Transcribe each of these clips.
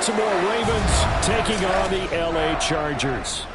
Baltimore Ravens taking on the LA Chargers.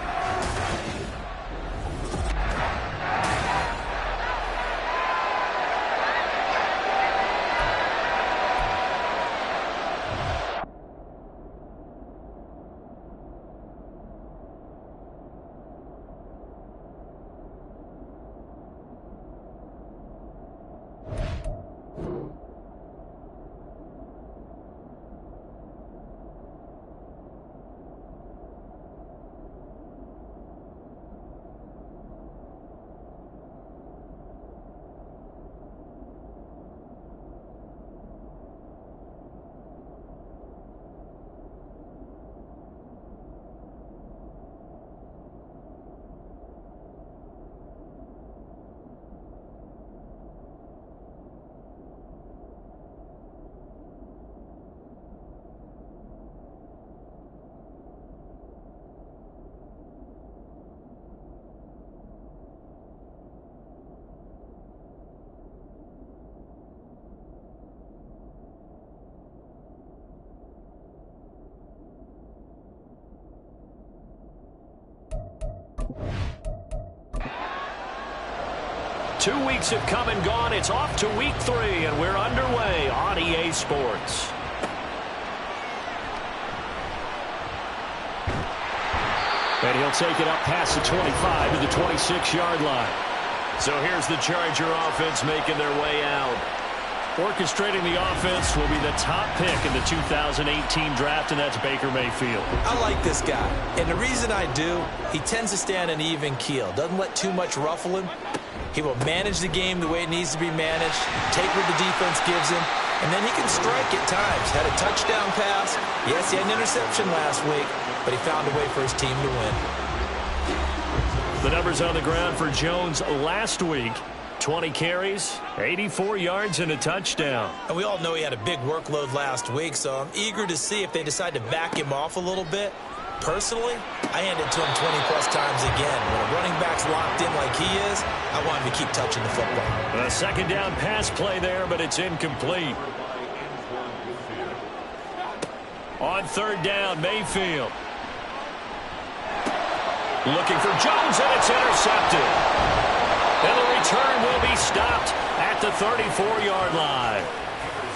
Two weeks have come and gone. It's off to week 3, and we're underway on EA Sports. And he'll take it up past the 25 to the 26-yard line. So here's the Charger offense making their way out. Orchestrating the offense will be the top pick in the 2018 draft, and that's Baker Mayfield. I like this guy, and the reason I do, he tends to stay on an even keel. Doesn't let too much ruffle him. He will manage the game the way it needs to be managed, take what the defense gives him, and then he can strike at times. Had a touchdown pass. Yes, he had an interception last week, but he found a way for his team to win. The numbers on the ground for Jones last week. 20 carries, 84 yards, and a touchdown. And we all know he had a big workload last week, so I'm eager to see if they decide to back him off a little bit. Personally, I hand it to him 20-plus times again. When a running back's locked in like he is, I want him to keep touching the football. A second down pass play there, but it's incomplete. On third down, Mayfield. Looking for Jones, and it's intercepted. And the return will be stopped at the 34-yard line.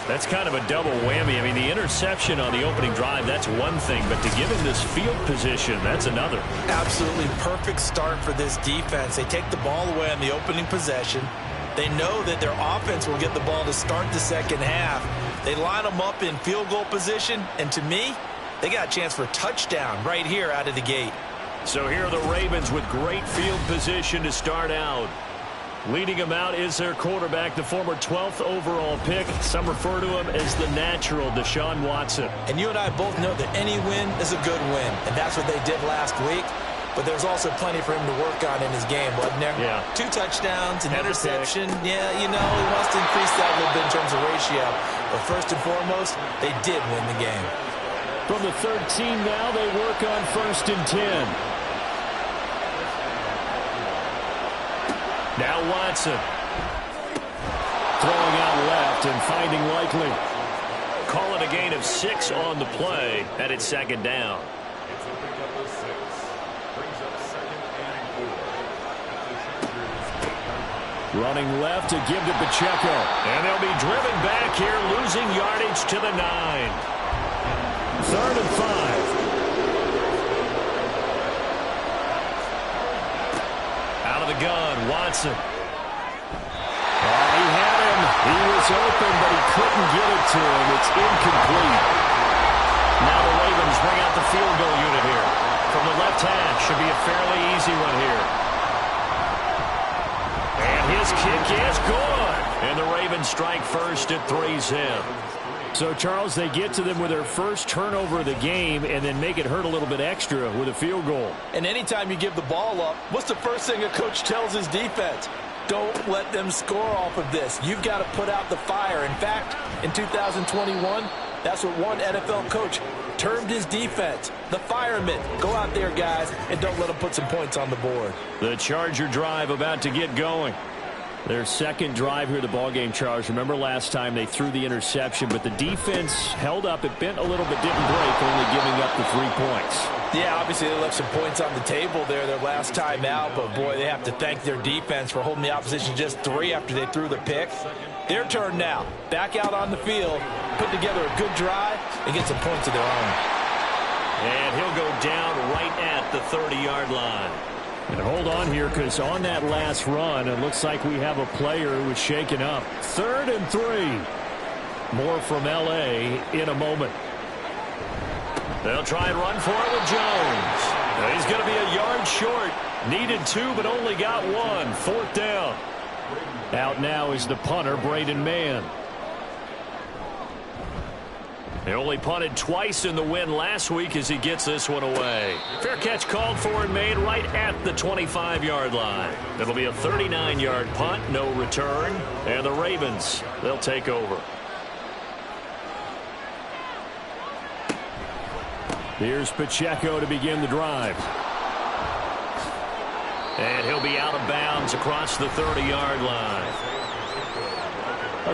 That's kind of a double whammy. I mean, the interception on the opening drive, that's one thing. But to give him this field position, that's another. Absolutely perfect start for this defense. They take the ball away on the opening possession. They know that their offense will get the ball to start the second half. They line them up in field goal position. And to me, they got a chance for a touchdown right here out of the gate. So here are the Ravens with great field position to start out. Leading them out is their quarterback, the former 12th overall pick. Some refer to him as the natural, Deshaun Watson. And you and I both know that any win is a good win, and that's what they did last week. But there's also plenty for him to work on in his game, wasn't there? Yeah. 2 touchdowns, an interception. Yeah, you know, he wants to increase that a little bit in terms of ratio. But first and foremost, they did win the game. From the 13 now, they work on 1st and 10. Now Watson. Throwing out left and finding Likely. Call it a gain of 6 on the play, and it's second down. Running left to give to Pacheco. And they'll be driven back here, losing yardage to the 9. 3rd and 5. Out of the gun, Watson. He had him. He was open, but he couldn't get it to him. It's incomplete. Now the Ravens bring out the field goal unit here. From the left hash, should be a fairly easy one here. And his kick is good. And the Ravens strike first at 3-zip. So, Charles, they get to them with their first turnover of the game and then make it hurt a little bit extra with a field goal. And anytime you give the ball up, what's the first thing a coach tells his defense? Don't let them score off of this. You've got to put out the fire. In fact, in 2021, that's what one NFL coach termed his defense, the firemen. Go out there, guys, and don't let them put some points on the board. The Charger drive about to get going. Their second drive here, the ballgame, Charles. Remember last time they threw the interception, but the defense held up. It bent a little bit, didn't break, only giving up the 3 points. Yeah, obviously they left some points on the table there their last time out, but boy, they have to thank their defense for holding the opposition just 3 after they threw the pick. Their turn now. Back out on the field, put together a good drive, and get some points of their own. And he'll go down right at the 30-yard line. And hold on here, because on that last run, it looks like we have a player who was shaken up. 3rd and 3. More from L.A. in a moment. They'll try and run for it with Jones. He's going to be a yard short. Needed 2, but only got 1. 4th down. Out now is the punter, Braden Mann. They only punted twice in the win last week as he gets this one away. Fair catch called for and made right at the 25-yard line. It'll be a 39-yard punt, no return. And the Ravens, they'll take over. Here's Pacheco to begin the drive. And he'll be out of bounds across the 30-yard line.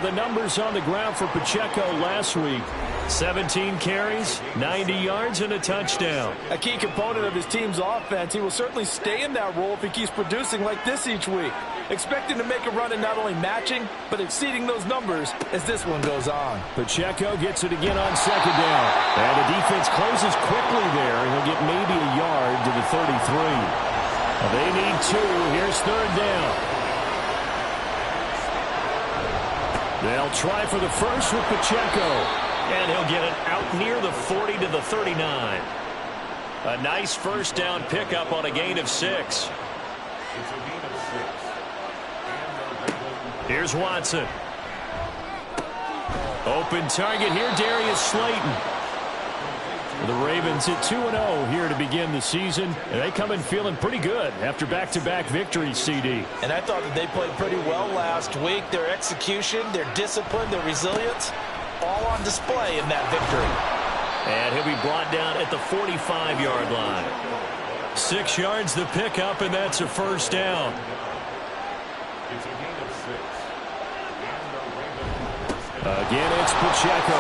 The numbers on the ground for Pacheco last week. 17 carries, 90 yards, and a touchdown. A key component of his team's offense. He will certainly stay in that role if he keeps producing like this each week. Expecting to make a run and not only matching, but exceeding those numbers as this one goes on. Pacheco gets it again on 2nd down. And the defense closes quickly there. He'll get maybe a yard to the 33. They need 2. Here's 3rd down. They'll try for the first with Pacheco. And he'll get it out near the 40 to the 39. A nice first down pickup on a gain of 6. Here's Watson. Open target here, Darius Slayton. The Ravens at 2-0 here to begin the season. And they come in feeling pretty good after back-to-back victories, CD. And I thought that they played pretty well last week. Their execution, their discipline, their resilience, all on display in that victory. And he'll be brought down at the 45-yard line. 6 yards the pickup, and that's a first down. Again, it's Pacheco.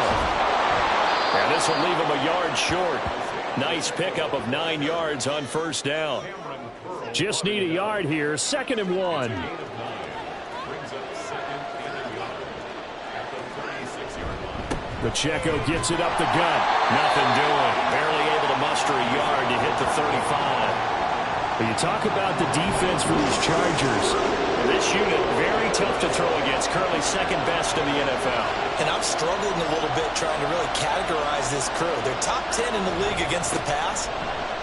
And this will leave him a yard short. Nice pickup of 9 yards on first down. Just need a yard here. 2nd and 1. Pacheco gets it up the gut. Nothing doing. Barely able to muster a yard to hit the 35. But you talk about the defense for these Chargers. This unit, very tough to throw against. Currently 2nd best in the NFL. And I'm struggling a little bit trying to really categorize this crew. They're top 10 in the league against the pass,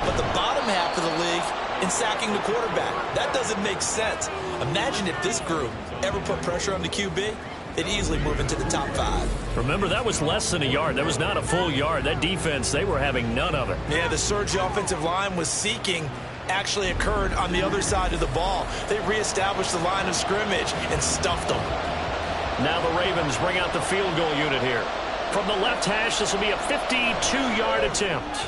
but the bottom half of the league in sacking the quarterback. That doesn't make sense. Imagine if this group ever put pressure on the QB. They'd easily move into the top 5. Remember, that was less than a yard. That was not a full yard. That defense, they were having none of it. Yeah, the surge the offensive line was seeking actually occurred on the other side of the ball. They reestablished the line of scrimmage and stuffed them. Now the Ravens bring out the field goal unit here. From the left hash, this will be a 52-yard attempt.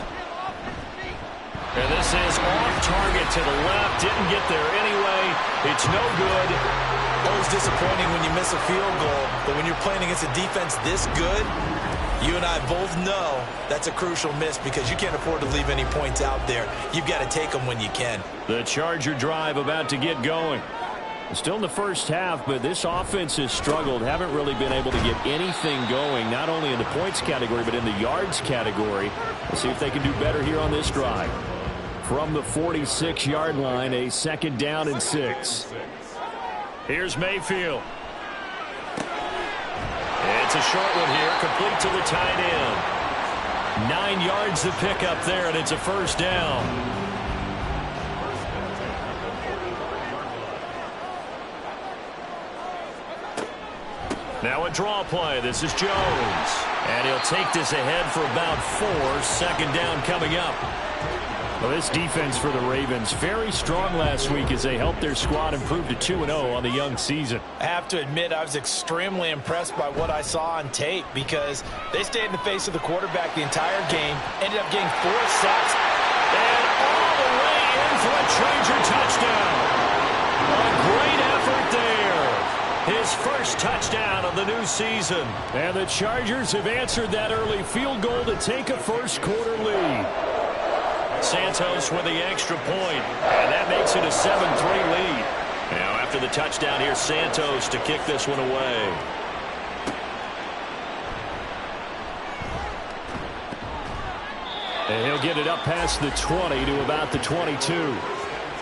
And this is off target to the left. Didn't get there anyway. It's no good. Always disappointing when you miss a field goal, but when you're playing against a defense this good, you and I both know that's a crucial miss because you can't afford to leave any points out there. You've got to take them when you can. The Charger drive about to get going. Still in the first half, but this offense has struggled. Haven't really been able to get anything going, not only in the points category, but in the yards category. Let's see if they can do better here on this drive. From the 46-yard line, a 2nd down and 6. Here's Mayfield. It's a short one here, complete to the tight end. 9 yards to pick up there, and it's a first down. Now a draw play. This is Jones. And he'll take this ahead for about 4. 2nd down coming up. Well, this defense for the Ravens, very strong last week as they helped their squad improve to 2-0 on the young season. I have to admit, I was extremely impressed by what I saw on tape because they stayed in the face of the quarterback the entire game, ended up getting 4 sacks. And all the way in for a Charger touchdown. A great effort there. his first touchdown of the new season. And the Chargers have answered that early field goal to take a first-quarter lead. Santos with the extra point, and that makes it a 7-3 lead. Now after the touchdown, here's Santos to kick this one away. And he'll get it up past the 20 to about the 22.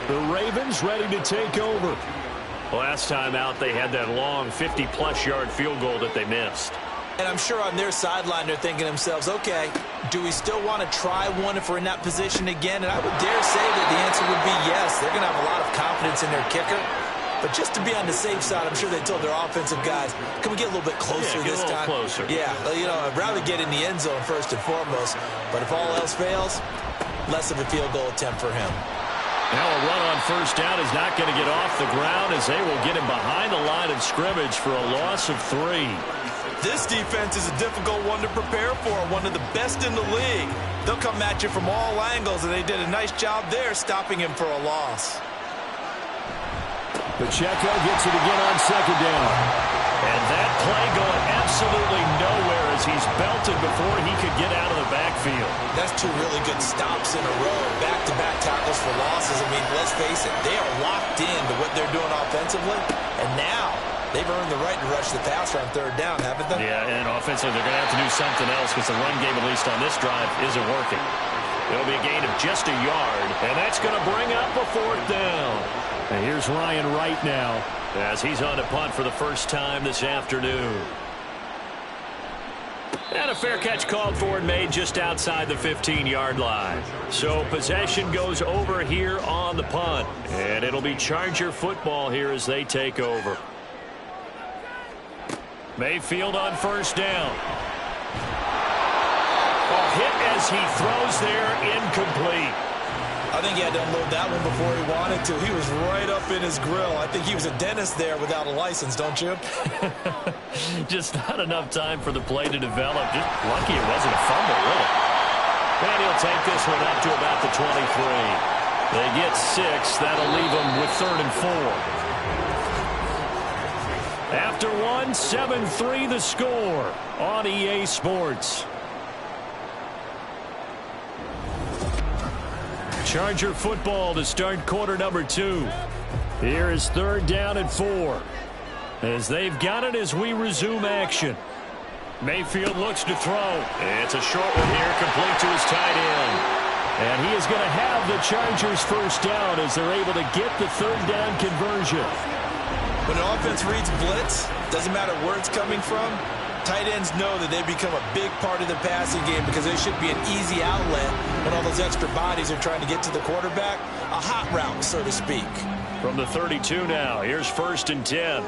The Ravens ready to take over. Last time out, they had that long 50-plus yard field goal that they missed. And I'm sure on their sideline they're thinking to themselves, okay, do we still want to try one if we're in that position again? And I would dare say that the answer would be yes. They're going to have a lot of confidence in their kicker. But just to be on the safe side, I'm sure they told their offensive guys, can we get a little bit closer this time? Closer. Yeah, you know, I'd rather get in the end zone first and foremost. But if all else fails, less of a field goal attempt for him. Now a run on first down is not going to get off the ground as they will get him behind the line of scrimmage for a loss of 3. This defense is a difficult one to prepare for, one of the best in the league. They'll come at you from all angles, and they did a nice job there stopping him for a loss. Pacheco gets it again on second down. And that play going absolutely nowhere as he's belted before he could get out of the backfield. That's 2 really good stops in a row. Back-to-back tackles for losses. I mean, let's face it, they are locked into what they're doing offensively. And now they've earned the right to rush the passer on third down, haven't they? Yeah, and offensively they're going to have to do something else because the run game, at least on this drive, isn't working. It'll be a gain of just a yard, and that's going to bring up a 4th down. And here's Ryan Wright now as he's on a punt for the first time this afternoon. And a fair catch called for and made just outside the 15-yard line. So possession goes over here on the punt. And it'll be Charger football here as they take over. Mayfield on first down. Hit as he throws there, incomplete. I think he had to unload that one before he wanted to. He was right up in his grill. I think he was a dentist there without a license, don't you? Just not enough time for the play to develop. Just lucky it wasn't a fumble, really. And he'll take this one up to about the 23. They get 6. That'll leave them with 3rd and 4. After 1, 7-3 the score on EA Sports. Charger football to start quarter number 2. Here is 3rd down and 4. As they've got it as we resume action. Mayfield looks to throw. It's a short one here, complete to his tight end. And he is going to have the Chargers first down as they're able to get the 3rd down conversion. When an offense reads blitz, doesn't matter where it's coming from, tight ends know that they become a big part of the passing game because they should be an easy outlet when all those extra bodies are trying to get to the quarterback. A hot route, so to speak. From the 32 now, here's 1st and 10.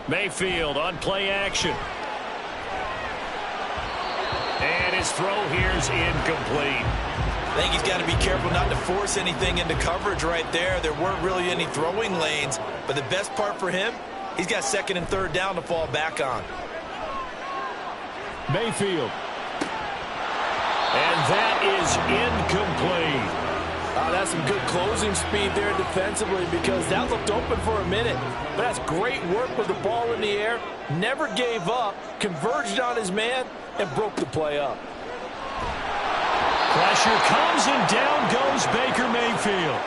Mayfield on play action. And his throw here's incomplete. I think he's got to be careful not to force anything into coverage right there. There weren't really any throwing lanes, but the best part for him, he's got 2nd and 3rd down to fall back on. Mayfield. And that is incomplete. That's some good closing speed there defensively because that looked open for a minute. But that's great work with the ball in the air. Never gave up, converged on his man, and broke the play up. Pressure comes and down goes Baker Mayfield.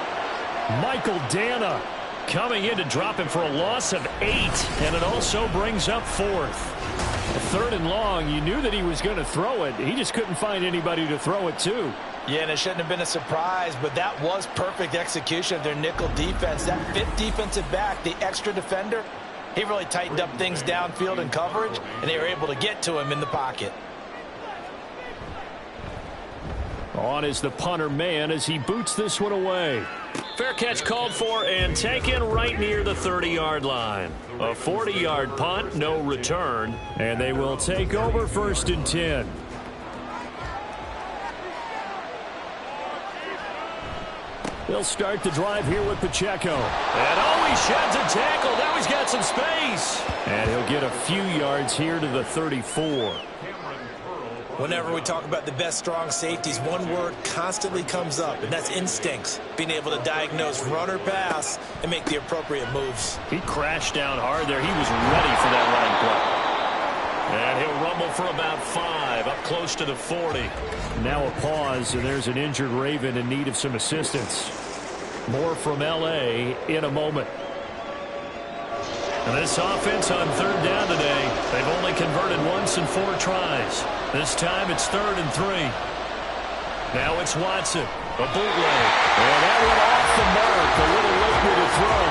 Michael Dana coming in to drop him for a loss of 8. And it also brings up 4th. 3rd and long, you knew that he was going to throw it. He just couldn't find anybody to throw it to. Yeah, and it shouldn't have been a surprise, but that was perfect execution of their nickel defense. That 5th defensive back, the extra defender, he really tightened up things downfield in coverage, and they were able to get to him in the pocket. On is the punter man as he boots this one away. Fair catch called for and taken right near the 30-yard line. A 40-yard punt, no return. And they will take over 1st and 10. They'll start the drive here with Pacheco. And he sheds a tackle. Now he's got some space. And he'll get a few yards here to the 34. Whenever we talk about the best strong safeties, one word constantly comes up, and that's instincts. Being able to diagnose run or pass and make the appropriate moves. He crashed down hard there. He was ready for that running play. And he'll rumble for about 5, up close to the 40. Now a pause, and there's an injured Raven in need of some assistance. More from L.A. in a moment. And this offense on 3rd down today, they've only converted once in 4 tries. This time it's 3rd and 3. Now it's Watson, a bootleg. And that went off the mark, a little late with a throw.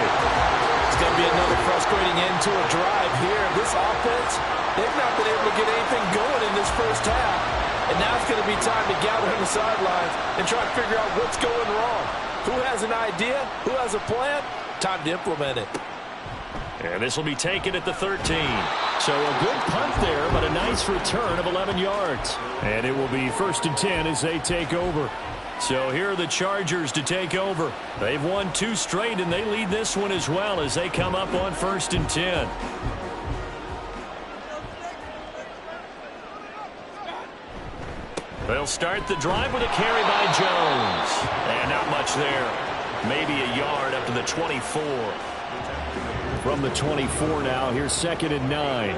It's going to be another frustrating end to a drive here. This offense, they've not been able to get anything going in this first half. And now it's going to be time to gather on the sidelines and try to figure out what's going wrong. Who has an idea? Who has a plan? Time to implement it. And this will be taken at the 13. So a good punt there, but a nice return of 11 yards. And it will be 1st and 10 as they take over. So here are the Chargers to take over. They've won 2 straight, and they lead this one as well as they come up on 1st and 10. They'll start the drive with a carry by Jones. And not much there. Maybe a yard up to the 24. From the 24 now, here's 2nd and 9.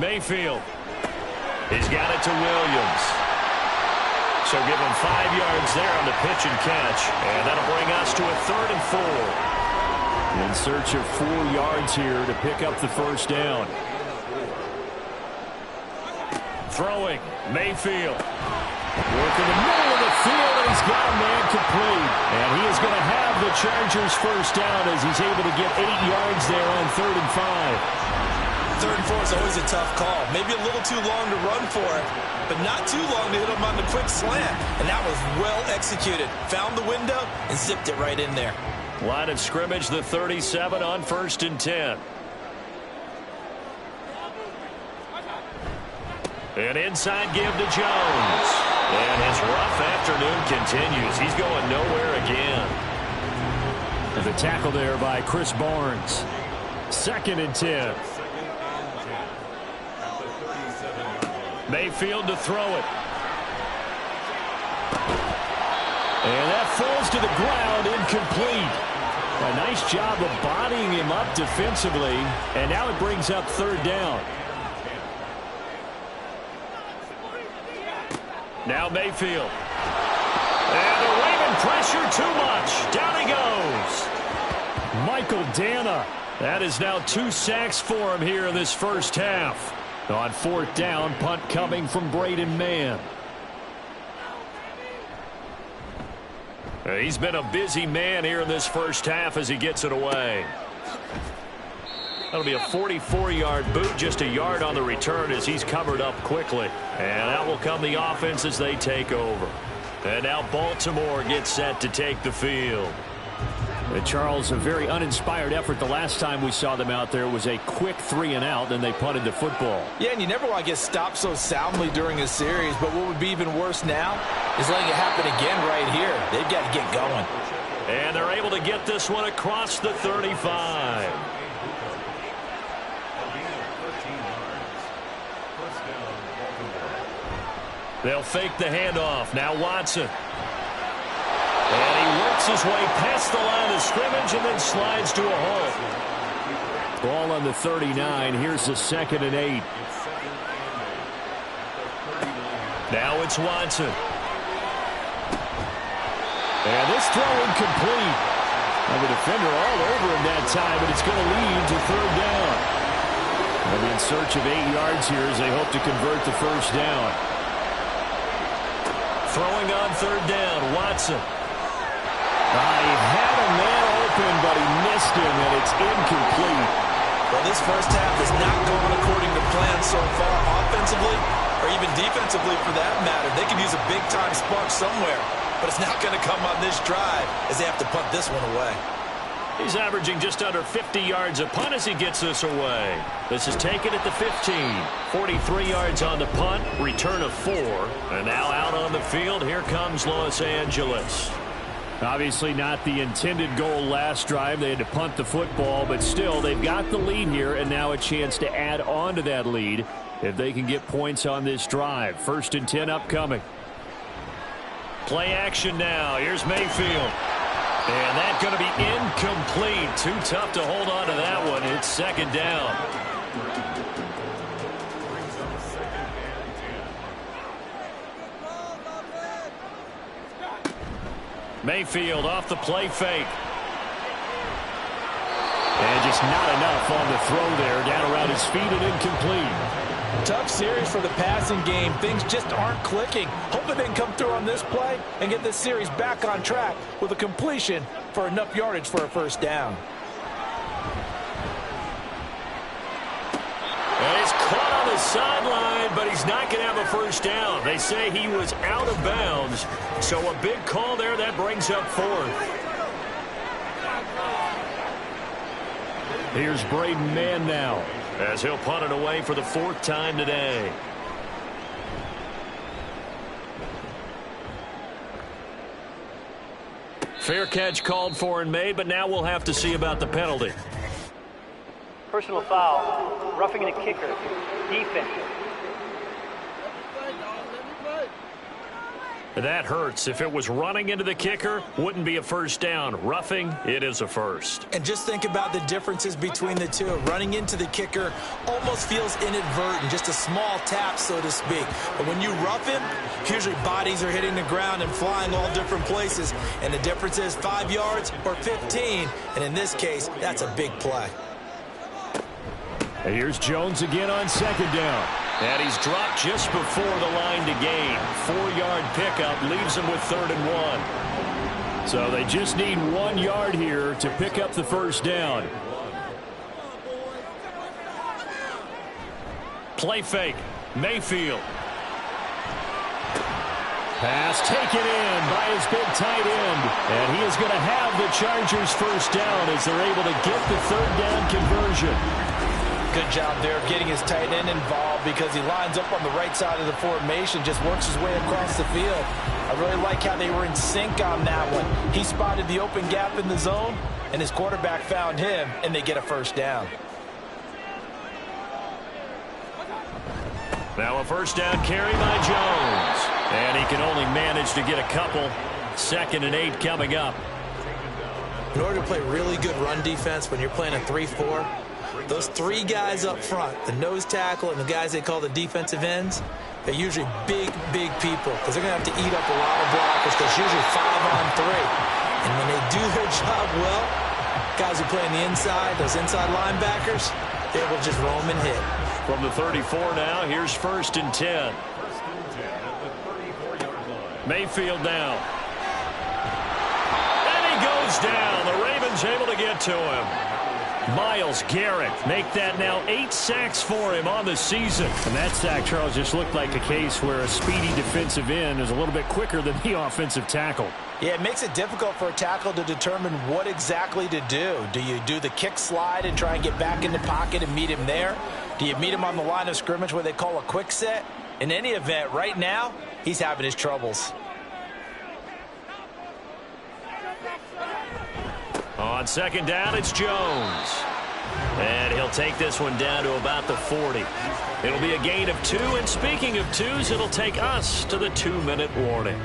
Mayfield. He's got it to Williams. So give him 5 yards there on the pitch and catch. And that'll bring us to a 3rd and 4. In search of 4 yards here to pick up the 1st down. Throwing, Mayfield. Working the middle of the field, and he's got a man complete. And he is going to have the Chargers 1st down as he's able to get 8 yards there on 3rd and 5. 3rd and 4 is always a tough call. Maybe a little too long to run for it, but not too long to hit him on the quick slant. And that was well executed. Found the window and zipped it right in there. Line of scrimmage, the 37 on 1st and 10. An inside give to Jones. And his rough afternoon continues. He's going nowhere again. And the tackle there by Chris Barnes. 2nd and 10. Mayfield to throw it. And that falls to the ground, incomplete. A nice job of bodying him up defensively. And now it brings up 3rd down. Now Mayfield. And the Raven pressure too much. Down he goes. Michael Dana. That is now 2 sacks for him here in this first half. On 4th down, punt coming from Braden Mann. He's been a busy man here in this first half as he gets it away. That'll be a 44-yard boot, just a yard on the return as he's covered up quickly. And out will come the offense as they take over. And now Baltimore gets set to take the field. Charles, a very uninspired effort. The last time we saw them out there was a quick 3 and out, and they punted the football. Yeah, and you never want to get stopped so soundly during a series, but what would be even worse now is letting it happen again right here. They've got to get going. And they're able to get this one across the 35. They'll fake the handoff. Now Watson. And he works his way past the line of scrimmage and then slides to a halt. Ball on the 39. Here's the 2nd and 8. Now it's Watson. And this throw incomplete. And the defender all over him that time, but it's going to lead to 3rd down. They'll be in search of 8 yards here as they hope to convert the 1st down. Throwing on 3rd down, Watson. He had a man open, but he missed him, and it's incomplete. Well, this first half has not gone according to plan so far offensively, or even defensively for that matter. They could use a big-time spark somewhere, but it's not going to come on this drive as they have to punt this one away. He's averaging just under 50 yards a punt as he gets this away. This is taken at the 15. 43 yards on the punt, return of 4. And now out on the field, here comes Los Angeles. Obviously not the intended goal last drive. They had to punt the football, but still they've got the lead here and now a chance to add on to that lead if they can get points on this drive. 1st and 10 upcoming. Play action now. Here's Mayfield. And that's going to be incomplete. Too tough to hold on to that one. It's 2nd down. Mayfield off the play fake. And just not enough on the throw there. Down around his feet and incomplete. Tough series for the passing game. Things just aren't clicking. Hoping they can come through on this play and get this series back on track with a completion for enough yardage for a 1st down. And he's caught on the sideline, but he's not going to have a 1st down. They say he was out of bounds. So a big call there. That brings up 4th. Here's Braden Mann now, as he'll punt it away for the 4th time today. Fair catch called for and made, but now we'll have to see about the penalty. Personal foul, roughing the kicker, defense. That hurts. If it was running into the kicker, wouldn't be a 1st down. Roughing, it is a 1st. And just think about the differences between the two. Running into the kicker almost feels inadvertent, just a small tap, so to speak. But when you rough him, usually bodies are hitting the ground and flying all different places. And the difference is 5 yards or 15. And in this case, that's a big play. And here's Jones again on 2nd down. And he's dropped just before the line to gain. 4-yard pickup leaves him with 3rd and 1. So they just need 1 yard here to pick up the 1st down. Play fake. Mayfield. Pass taken in by his big tight end. And he is going to have the Chargers 1st down as they're able to get the 3rd down conversion. Good job there of getting his tight end involved because he lines up on the right side of the formation, just works his way across the field. I really like how they were in sync on that one. He spotted the open gap in the zone, and his quarterback found him, and they get a 1st down. Now a 1st down carry by Jones. And he can only manage to get a couple. 2nd and 8 coming up. In order to play really good run defense when you're playing a 3-4, those 3 guys up front, the nose tackle and the guys they call the defensive ends, they're usually big people because they're going to have to eat up a lot of blockers because usually 5 on 3. And when they do their job well, guys who play on the inside, those inside linebackers, they will just roam and hit. From the 34 now, here's 1st and 10. Mayfield now. And he goes down. The Ravens able to get to him. Myles Garrett make that now 8 sacks for him on the season. And that sack, Charles, just looked like a case where a speedy defensive end is a little bit quicker than the offensive tackle. Yeah, it makes it difficult for a tackle to determine what exactly to do. Do you do the kick slide and try and get back in the pocket and meet him there? Do you meet him on the line of scrimmage where they call a quick set? In any event, right now, he's having his troubles. On 2nd down, it's Jones. And he'll take this one down to about the 40. It'll be a gain of 2, and speaking of 2s, it'll take us to the 2-minute warning.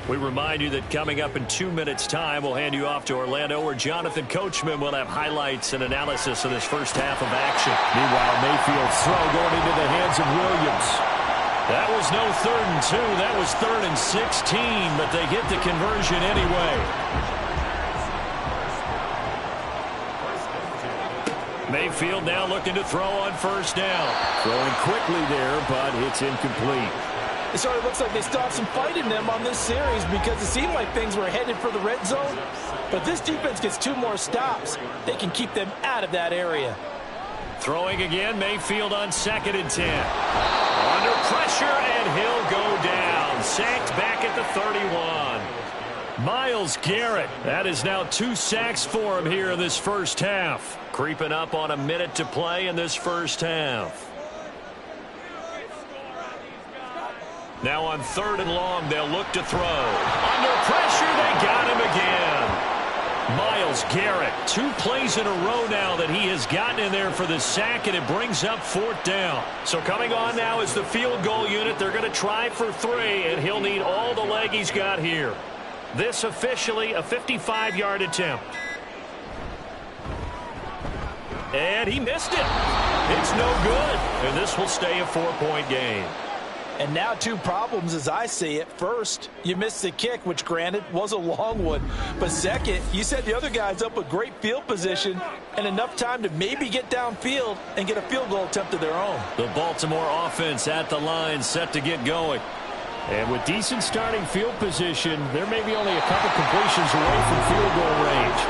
We remind you that coming up in 2 minutes' time, we'll hand you off to Orlando, where Jonathan Coachman will have highlights and analysis of this 1st half of action. Meanwhile, Mayfield's throw going into the hands of Williams. That was no 3rd and 2. That was 3rd and 16, but they get the conversion anyway. Mayfield now looking to throw on 1st down. Throwing quickly there, but it's incomplete. It sort of looks like they still have some fight in them on this series because it seemed like things were headed for the red zone. But this defense gets 2 more stops. They can keep them out of that area. Throwing again, Mayfield on 2nd and 10. Under pressure, and he'll go down. Sacked back at the 31. Myles Garrett. That is now 2 sacks for him here in this 1st half. Creeping up on a minute to play in this 1st half. Now on 3rd and long, they'll look to throw. Under pressure, they got him again. Myles Garrett, 2 plays in a row now that he has gotten in there for the sack, and it brings up 4th down. So coming on now is the field goal unit. They're going to try for 3, and he'll need all the leg he's got here. This officially a 55-yard attempt. And he missed it. It's no good, and this will stay a 4-point game. And now 2 problems as I see it. First, you missed the kick, which granted was a long one. But second, you set the other guys up with great field position and enough time to maybe get downfield and get a field goal attempt of their own. The Baltimore offense at the line, set to get going. And with decent starting field position, there may be only a couple completions away from field goal range.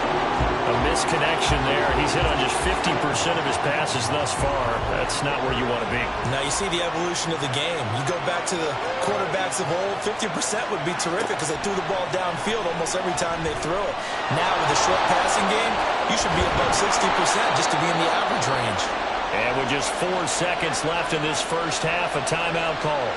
A misconnection there. He's hit on just 50% of his passes thus far. That's not where you want to be. Now you see the evolution of the game. You go back to the quarterbacks of old, 50% would be terrific because they threw the ball downfield almost every time they throw it. Now with the short passing game, you should be above 60% just to be in the average range. And with just 4 seconds left in this first half, a timeout call.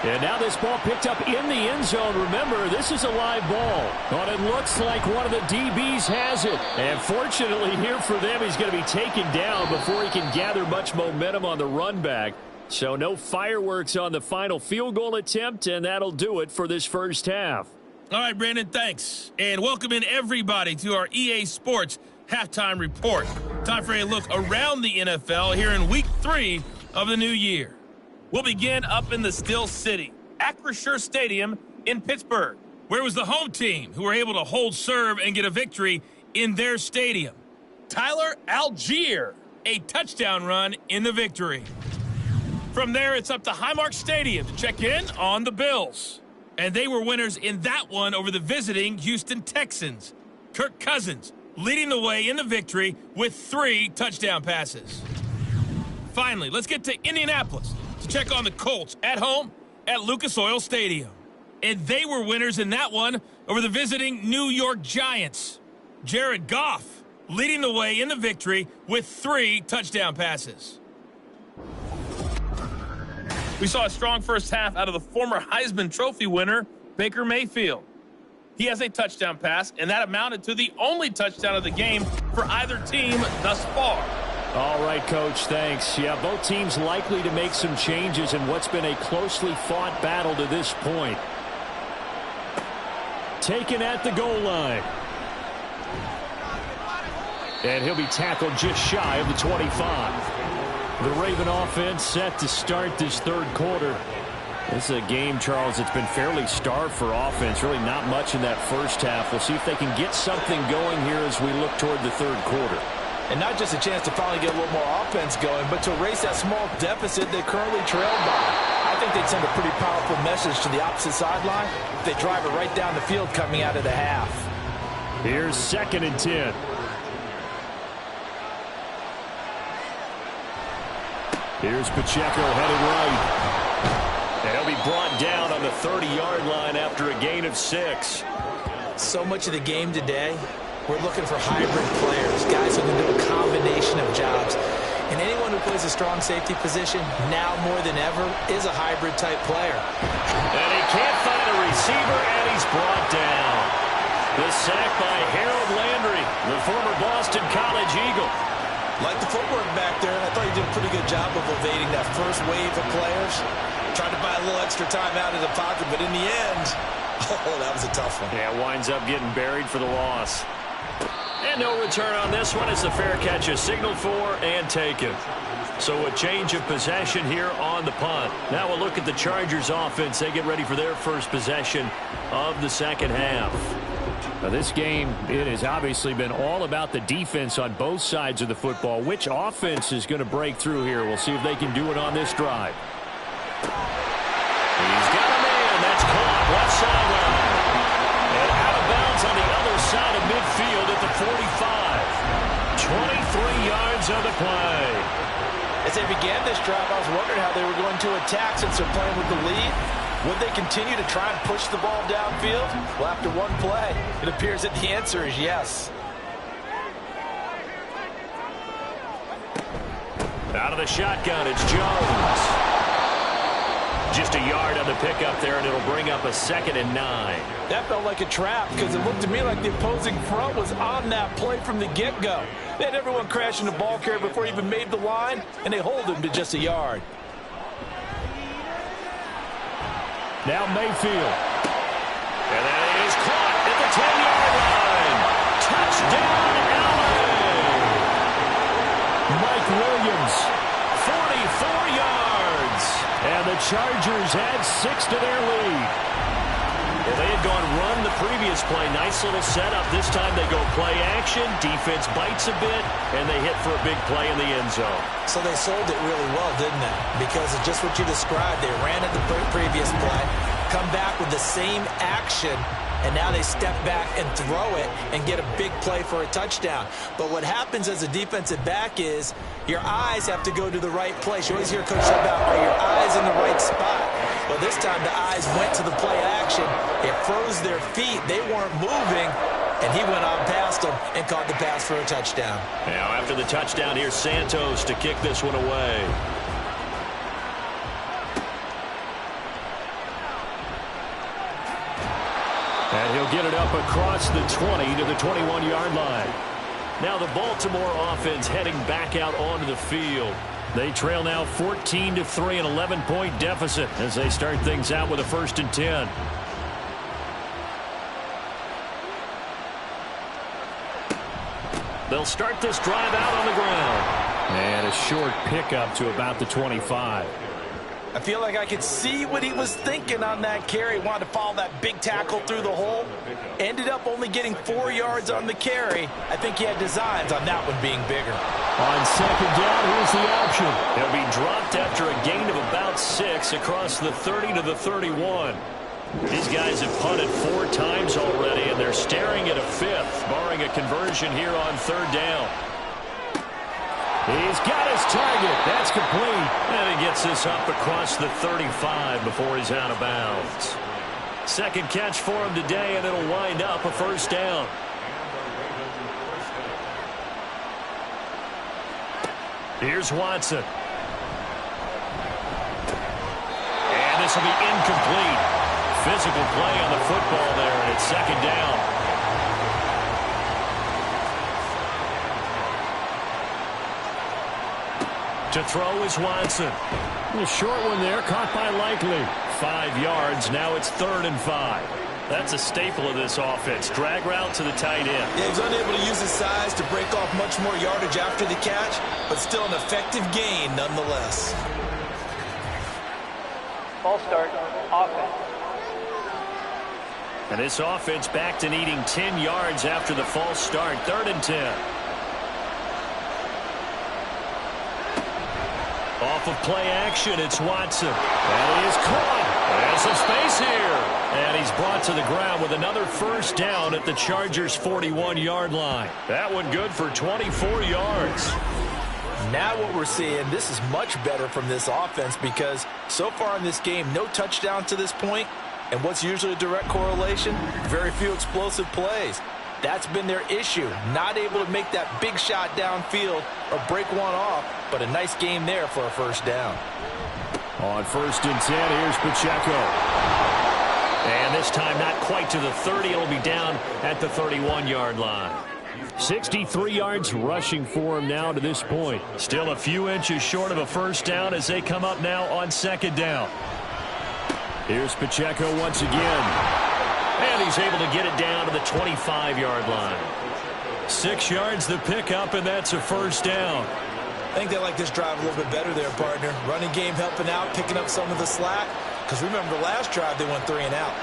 And now this ball picked up in the end zone. Remember, this is a live ball. But it looks like one of the DBs has it. And fortunately here for them, he's going to be taken down before he can gather much momentum on the run back. So no fireworks on the final field goal attempt, and that'll do it for this first half. All right, Brandon, thanks. And welcome in everybody to our EA Sports Halftime Report. Time for a look around the NFL here in Week 3 of the new year. We'll begin up in the Steel City, Acrisure Stadium in Pittsburgh, where it was the home team who were able to hold serve and get a victory in their stadium. Tyler Algier, a touchdown run in the victory. From there, it's up to Highmark Stadium to check in on the Bills. And they were winners in that one over the visiting Houston Texans. Kirk Cousins leading the way in the victory with 3 touchdown passes. Finally, let's get to Indianapolis to check on the Colts at home at Lucas Oil Stadium. And they were winners in that one over the visiting New York Giants. Jared Goff leading the way in the victory with 3 touchdown passes. We saw a strong first half out of the former Heisman Trophy winner, Baker Mayfield. He has a touchdown pass, and that amounted to the only touchdown of the game for either team thus far. All right, Coach, thanks. Yeah, both teams likely to make some changes in what's been a closely fought battle to this point. Taken at the goal line. And he'll be tackled just shy of the 25. The Raven offense set to start this 3rd quarter. This is a game, Charles, that's been fairly starved for offense. Really not much in that first half. We'll see if they can get something going here as we look toward the 3rd quarter. And not just a chance to finally get a little more offense going, but to erase that small deficit they currently trailed by. I think they'd send a pretty powerful message to the opposite sideline if they drive it right down the field coming out of the half. Here's 2nd and 10. Here's Pacheco headed right. And he'll be brought down on the 30-yard line after a gain of 6. So much of the game today, we're looking for hybrid players, guys who can do a combination of jobs. And anyone who plays a strong safety position, now more than ever, is a hybrid-type player. And he can't find a receiver, and he's brought down. The sack by Harold Landry, the former Boston College Eagle. Like the footwork back there, and I thought he did a pretty good job of evading that first wave of players. Tried to buy a little extra time out of the pocket, but in the end, oh, that was a tough one. Yeah, winds up getting buried for the loss. And no return on this one. It's the fair catch is signaled for and taken. So a change of possession here on the punt. Now we'll look at the Chargers offense. They get ready for their first possession of the 2nd half. Now this game, it has obviously been all about the defense on both sides of the football. Which offense is going to break through here? We'll see if they can do it on this drive. He's got a man. That's caught. Left sideline. And out of bounds on the other side of midfield at the 45. 23 yards on the play. As they began this drive, I was wondering how they were going to attack since they're playing with the lead. Would they continue to try and push the ball downfield? Well, after one play, it appears that the answer is yes. Out of the shotgun, it's Jones. Just a yard on the pickup there, and it'll bring up a 2nd and 9. That felt like a trap because it looked to me like the opposing front was on that play from the get-go. They had everyone crashing the ball carrier before he even made the line, and they hold him to just a yard. Now Mayfield. And that is caught at the 10-yard line. Touchdown, LA. Mike Williams, 44 yards. And the Chargers add 6 to their lead. Well, they had gone run the previous play. Nice little setup. This time they go play action. Defense bites a bit, and they hit for a big play in the end zone. So they sold it really well, didn't they? Because of just what you described. They ran at the previous play, come back with the same action, and now they step back and throw it and get a big play for a touchdown. But what happens as a defensive back is your eyes have to go to the right place. You always hear Coach say about, are your eyes in the right spot? Well, this time the eyes went to the play action. It froze their feet. They weren't moving, and he went on past them and caught the pass for a touchdown. Now, after the touchdown, here's Santos to kick this one away. And he'll get it up across the 20 to the 21-yard line. Now the Baltimore offense heading back out onto the field. They trail now 14-3, an 11-point deficit as they start things out with a 1st and 10. They'll start this drive out on the ground. And a short pickup to about the 25. I feel like I could see what he was thinking on that carry. Wanted to follow that big tackle through the hole. Ended up only getting 4 yards on the carry. I think he had designs on that one being bigger. On 2nd down, here's the option. He'll be dropped after a gain of about 6 across the 30 to the 31. These guys have punted 4 times already, and they're staring at a 5th, barring a conversion here on 3rd down. He's got his target. That's complete. And he gets this up across the 35 before he's out of bounds. 2nd catch for him today, and it'll wind up a 1st down. Here's Watson. And this will be incomplete. Physical play on the football there, and it's 2nd down. To throw is Watson. A short one there, caught by Likely. 5 yards. Now it's 3rd and 5. That's a staple of this offense. Drag route to the tight end. Yeah, he was unable to use his size to break off much more yardage after the catch, but still an effective gain nonetheless. Ball start, offense. And this offense back to needing 10 yards after the false start. 3rd and 10. Off of play action, it's Watson. And he is caught. There's some space here. And he's brought to the ground with another 1st down at the Chargers' 41-yard line. That one good for 24 yards. Now what we're seeing, this is much better from this offense because so far in this game, no touchdown to this point. And what's usually a direct correlation? Very few explosive plays. That's been their issue. Not able to make that big shot downfield or break one off, but a nice game there for a 1st down. On 1st and 10, here's Pacheco. And this time not quite to the 30. It'll be down at the 31-yard line. 63 yards rushing for him now to this point. Still a few inches short of a 1st down as they come up now on 2nd down. Here's Pacheco once again. And he's able to get it down to the 25-yard line. 6 yards the pickup, and that's a 1st down. I think they like this drive a little bit better there, partner. Running game helping out, picking up some of the slack. Because remember, the last drive they went 3 and out.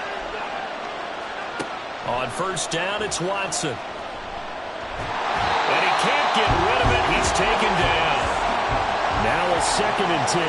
On 1st down, it's Watson. And he can't get rid of it. He's taken down. Now a 2nd and 10.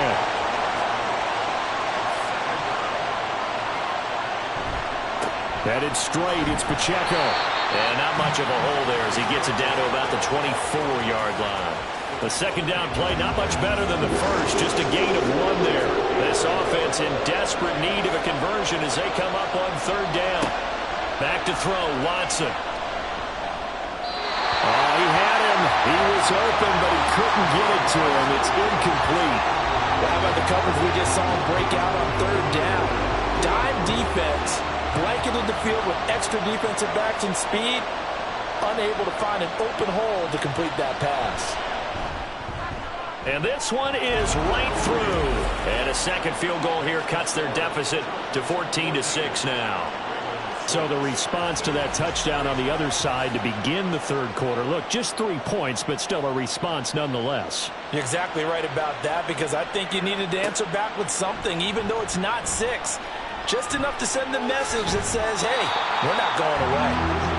Headed straight, it's Pacheco. And not much of a hole there as he gets it down to about the 24-yard line. The 2nd down play, not much better than the first, just a gain of 1 there. This offense in desperate need of a conversion as they come up on 3rd down. Back to throw, Watson. Oh, he had him. He was open, but he couldn't get it to him. It's incomplete. Well, how about the coverage we just saw him break out on third down? Dime defense, blanketed the field with extra defensive backs and speed, unable to find an open hole to complete that pass. And this one is right through. And a second field goal here cuts their deficit to 14-6 now. So the response to that touchdown on the other side to begin the third quarter. Look, just 3 points, but still a response nonetheless. You're exactly right about that, because I think you needed to answer back with something, even though it's not 6. Just enough to send the message that says, hey, we're not going away.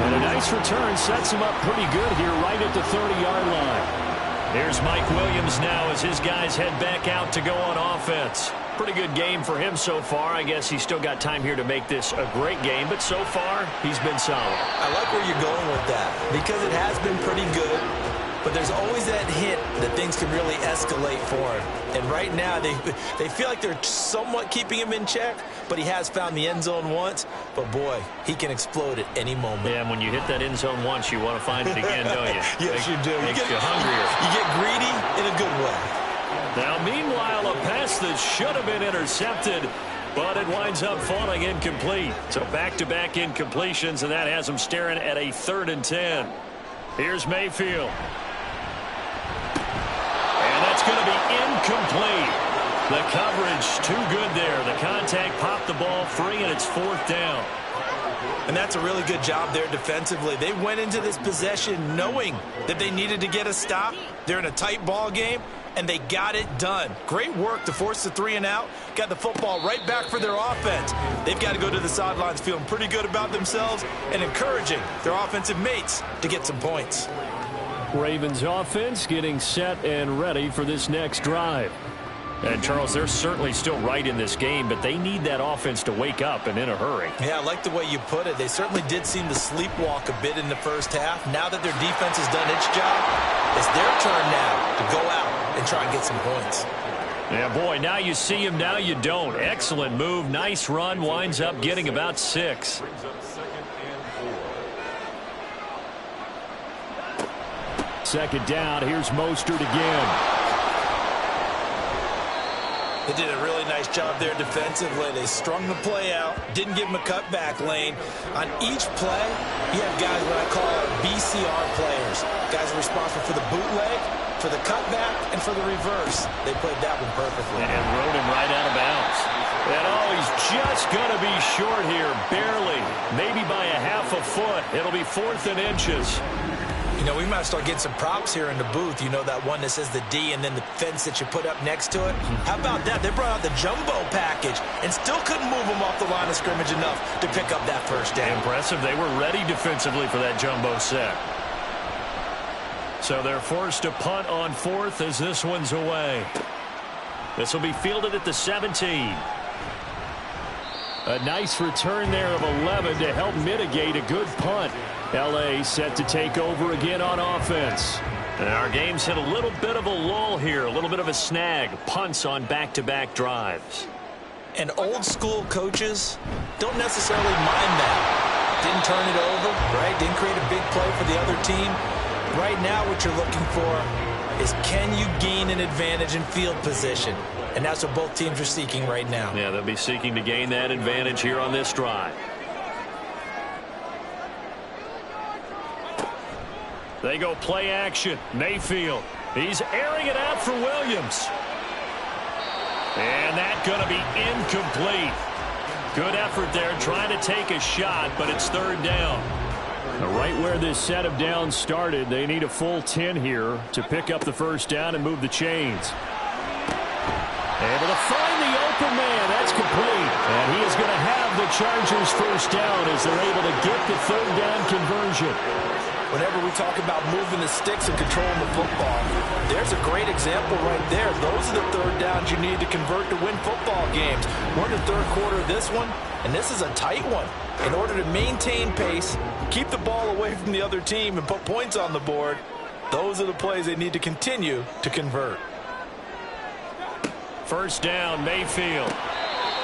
And a nice return sets him up pretty good here right at the 30-yard line. Here's Mike Williams now as his guys head back out to go on offense. Pretty good game for him so far. I guess he's still got time here to make this a great game, but so far, he's been solid. I like where you're going with that, because it has been pretty good, but there's always that hint that things can really escalate for him. And right now, they feel like they're somewhat keeping him in check, but he has found the end zone once. But, boy, he can explode at any moment. Yeah, and when you hit that end zone once, you want to find it again, don't you? Yes, you do. Makes you hungrier. You get greedy in a good way. Now, meanwhile, a pass that should have been intercepted, but it winds up falling incomplete. So back-to-back incompletions, and that has them staring at a 3rd and 10. Here's Mayfield. And that's going to be incomplete. The coverage too good there. The contact popped the ball free, and it's 4th down. And that's a really good job there defensively. They went into this possession knowing that they needed to get a stop. They're in a tight ball game, and they got it done. Great work to force the 3 and out. Got the football right back for their offense. They've got to go to the sidelines feeling pretty good about themselves and encouraging their offensive mates to get some points. Ravens offense getting set and ready for this next drive. And, Charles, they're certainly still right in this game, but they need that offense to wake up and in a hurry. Yeah, I like the way you put it. They certainly did seem to sleepwalk a bit in the first half. Now that their defense has done its job, it's their turn now to go out and try and get some points. Yeah, boy, now you see him, now you don't. Excellent move, nice run, winds up getting about 6. Second down, here's Mostert again. They did a really nice job there defensively. They strung the play out, didn't give him a cutback lane. On each play, you have guys what I call BCR players. Guys are responsible for the bootleg, for the cutback, and for the reverse. They played that one perfectly. And rode him right out of bounds. And he's just going to be short here, barely. Maybe by a half a foot. It'll be 4th and inches. You know, we might start getting some props here in the booth. You know, that one that says the D and then the fence that you put up next to it. How about that? They brought out the jumbo package and still couldn't move them off the line of scrimmage enough to pick up that first down. Impressive. They were ready defensively for that jumbo set. So they're forced to punt on 4th as this one's away. This will be fielded at the 17. A nice return there of 11 to help mitigate a good punt. L.A. set to take over again on offense. And our game's hit a little bit of a lull here, a little bit of a snag. Punts on back-to-back drives. And old-school coaches don't necessarily mind that. Didn't turn it over, right? Didn't create a big play for the other team. Right now what you're looking for is, can you gain an advantage in field position? And that's what both teams are seeking right now. Yeah, they'll be seeking to gain that advantage here on this drive. They go play action. Mayfield. He's airing it out for Williams. And that's going to be incomplete. Good effort there trying to take a shot, but it's 3rd down. Right where this set of downs started, they need a full 10 here to pick up the first down and move the chains. Able to find the open man. That's complete. And he is going to have the Chargers first down as they're able to get the 3rd down conversion. Whenever we talk about moving the sticks and controlling the football, there's a great example right there. Those are the 3rd downs you need to convert to win football games. We're in the 3rd quarter of this one, and this is a tight one. In order to maintain pace, keep the ball away from the other team, and put points on the board, those are the plays they need to continue to convert. First down, Mayfield.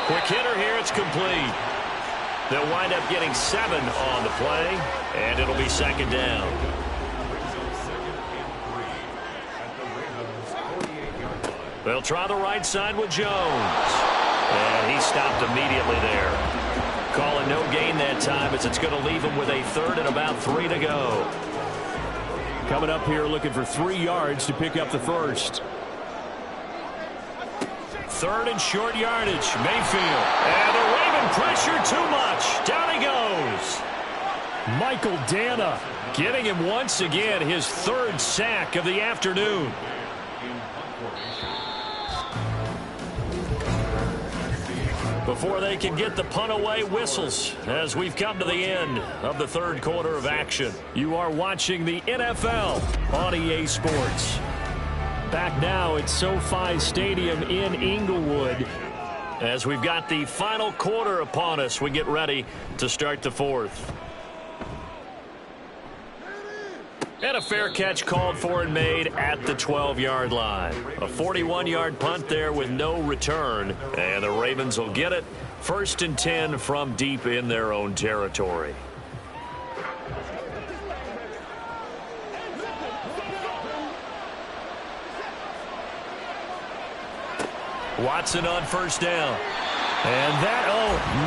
Quick hitter here, it's complete. They'll wind up getting 7 on the play, and it'll be 2nd down. They'll try the right side with Jones. And he stopped immediately there. Calling no gain that time as it's going to leave him with a third and about 3 to go. Coming up here looking for 3 yards to pick up the first. Third and short yardage. Mayfield. And the Raven pressure too much. Down he goes. Michael Dana getting him once again his 3rd sack of the afternoon. Before they can get the punt away, whistles as we've come to the end of the 3rd quarter of action. You are watching the NFL on EA Sports. Back now at SoFi Stadium in Inglewood. As we've got the final quarter upon us, we get ready to start the 4th. And a fair catch called for and made at the 12-yard line. A 41-yard punt there with no return. And the Ravens will get it. 1st and 10 from deep in their own territory. Watson on 1st down. And that,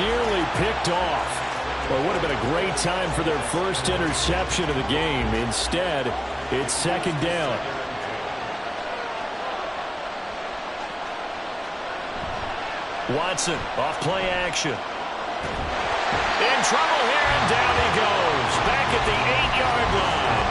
nearly picked off. Well, it would have been a great time for their first interception of the game. Instead, it's 2nd down. Watson off play action. In trouble here, and down he goes. Back at the 8-yard line.